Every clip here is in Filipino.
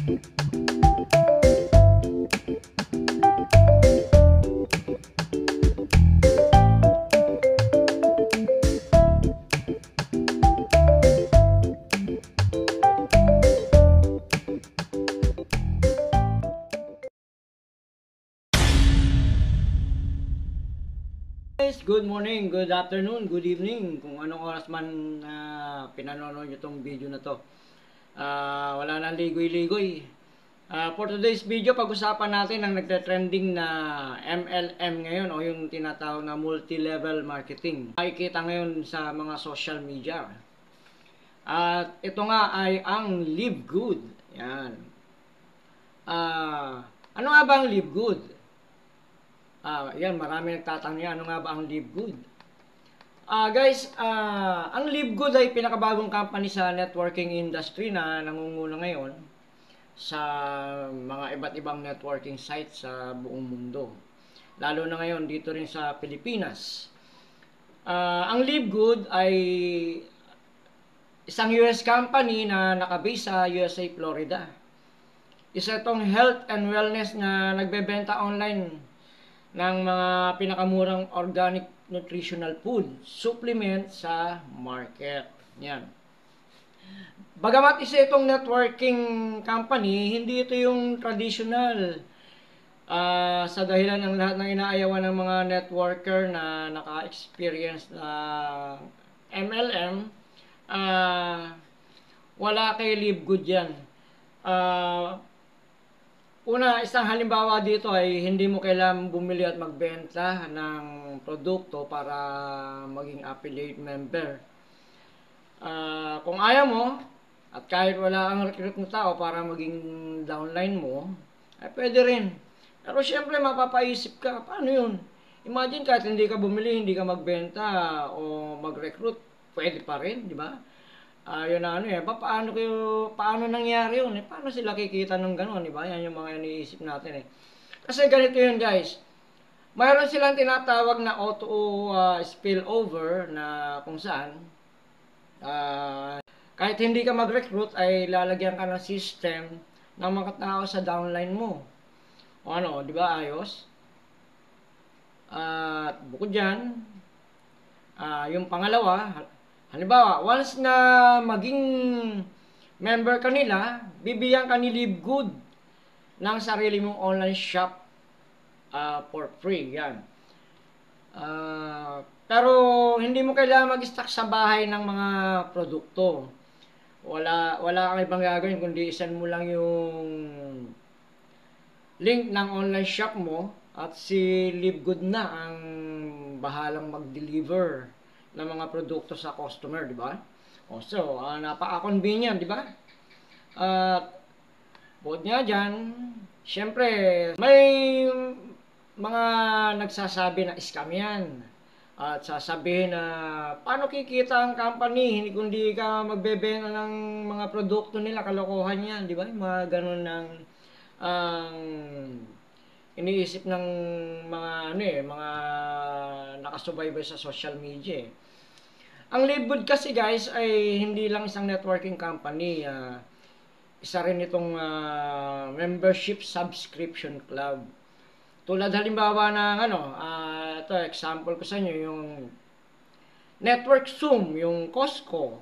Guys, good morning, good afternoon, good evening, kung anong oras man pinanonood nyo itong video na to. Wala nang ligoy-ligoy. For today's video, pag-usapan natin ang nagte-trending na MLM ngayon o yung tinatawag na multi-level marketing. Makikita ngayon sa mga social media. At ito nga ay ang Live Good. Yan. Ano nga ba ang Live Good? Yan, marami nagtatanong, ano nga ba ang Live Good? Guys, ang Live Good ay pinakabagong company sa networking industry na nangunguna ngayon sa mga iba't ibang networking sites sa buong mundo. Lalo na ngayon dito rin sa Pilipinas. Ang Live Good ay isang US company na nakabase sa USA, Florida. Isa itong health and wellness na nagbebenta online ng mga pinakamurang organic nutritional food supplement sa market. Yan. Bagamat isa itong networking company, hindi ito yung traditional sa dahilan ng lahat ng inaayawan ng mga networker na naka-experience na MLM, wala kay Live Good yan. Una, isang halimbawa dito ay hindi mo kailangan bumili at magbenta ng produkto para maging affiliate member. Kung ayaw mo, at kahit wala ang recruit na tao para maging downline mo, ay pwede rin. Pero syempre mapapaisip ka, paano yun? Imagine kahit hindi ka bumili, hindi ka magbenta o mag-recruit, pwede pa rin, di ba? Yun na paano nangyari yun? Paano sila kikita ng gano'n, di ba? Yan yung mga iniisip natin Kasi ganito yun, guys. Mayroon silang tinatawag na auto spillover na kung saan kahit hindi ka mag-recruit ay lalagyan ka ng system ng mga tao sa downline mo. O ano, di ba ayos? At bukod dyan, yung pangalawa, halimbawa, once na maging member ka nila, bibigyan ka ni Live Good ng sarili mong online shop for free. Yan. Pero hindi mo kailangan mag-stock sa bahay ng mga produkto. Wala kang ibang gagawin kundi isan mo lang yung link ng online shop mo at si Live Good na ang bahalang mag-deliver ng mga produkto sa customer, di ba? So, napaka-convenient, di ba? Bukod nga dyan, syempre, may mga nagsasabi na scam yan. At sasabihin na, paano kikita ang company? Hindi kundi ka magbebenta ng mga produkto nila, kalokohan yan, di ba? Mga ganun ng iniisip ng mga mga nakasubaybay sa social media. Ang Live Good kasi guys ay hindi lang isang networking company, isa rin itong membership subscription club. Tulad halimbawa ng ito example ko sa inyo yung Network Zoom, yung Costco,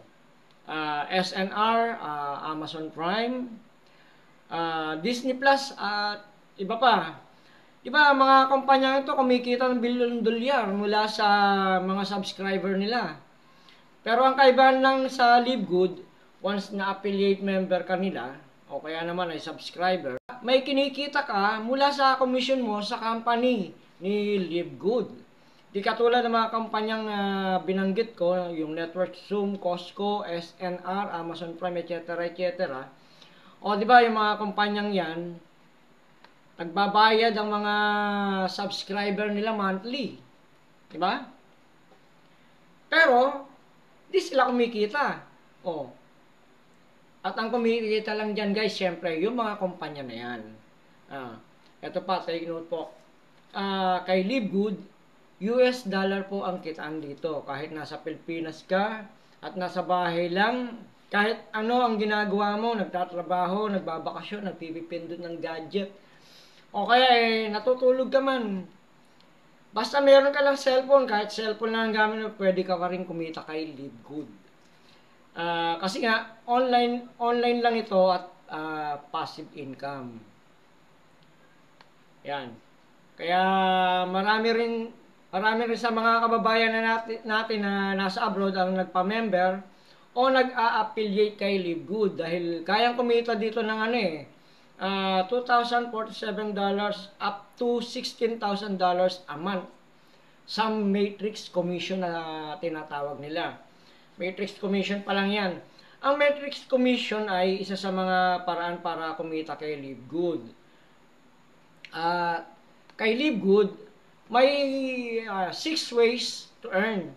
SNR, Amazon Prime, Disney Plus at iba pa. Diba, mga kumpanya ito kumikita ng bilyon-dolyar mula sa mga subscriber nila. Pero ang kaibahan lang sa Live Good, once na affiliate member ka nila, o kaya naman ay subscriber, may kinikita ka mula sa commission mo sa company ni Live Good. Di katulad ng mga kumpanyang binanggit ko, yung Network Zoom, Costco, SNR, Amazon Prime, etc. O diba, yung mga kumpanyang yan, nagbabayad ang mga subscriber nila monthly. Diba? Pero, di sila kumikita. At ang kumikita lang dyan guys, syempre, yung mga kumpanya na yan. Ito pa, take note po. Kay Live Good, US dollar po ang kitaan dito. Kahit nasa Pilipinas ka, at nasa bahay lang, Kahit ano ang ginagawa mo, nagtatrabaho, nagbabakasyon, nagpipindot ng gadget, o kaya natutulog ka man. Basta meron ka lang cellphone, kahit cellphone lang ang gamit mo, pwede ka pa rin kumita kay Live Good. Kasi nga, online lang ito at passive income. Yan. Kaya marami rin sa mga kababayan natin na nasa abroad ang nagpa-member o nag-a-affiliate kay Live Good dahil kayang kumita dito ng $2,047 up to $16,000 a month sa matrix commission na tinatawag nila. Matrix commission pa lang yan. Ang matrix commission ay isa sa mga paraan para kumita kay Live Good. Kay Live Good, may 6 ways to earn.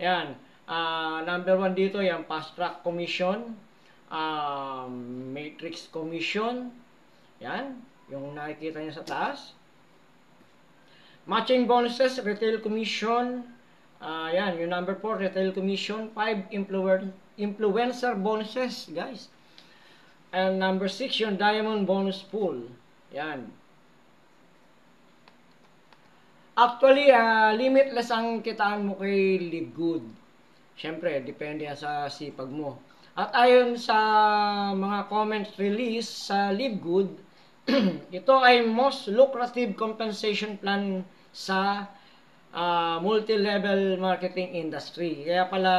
Ayan. Number 1 dito, yung fast track commission, matrix commission, yan, yung nakikita niyo sa taas. Matching bonuses, retail commission, yan, yung number 4, retail commission, 5, influencer bonuses, guys. And number 6, yung diamond bonus pool. Yan. Actually, limitless ang kitaan mo kay Live Good. Siyempre, depende yan sa sipag mo. At ayon sa mga comments release sa Live Good, ito ay most lucrative compensation plan sa multi-level marketing industry. Kaya pala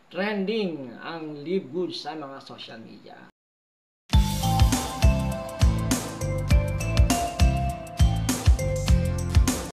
trending ang Live Good sa mga social media.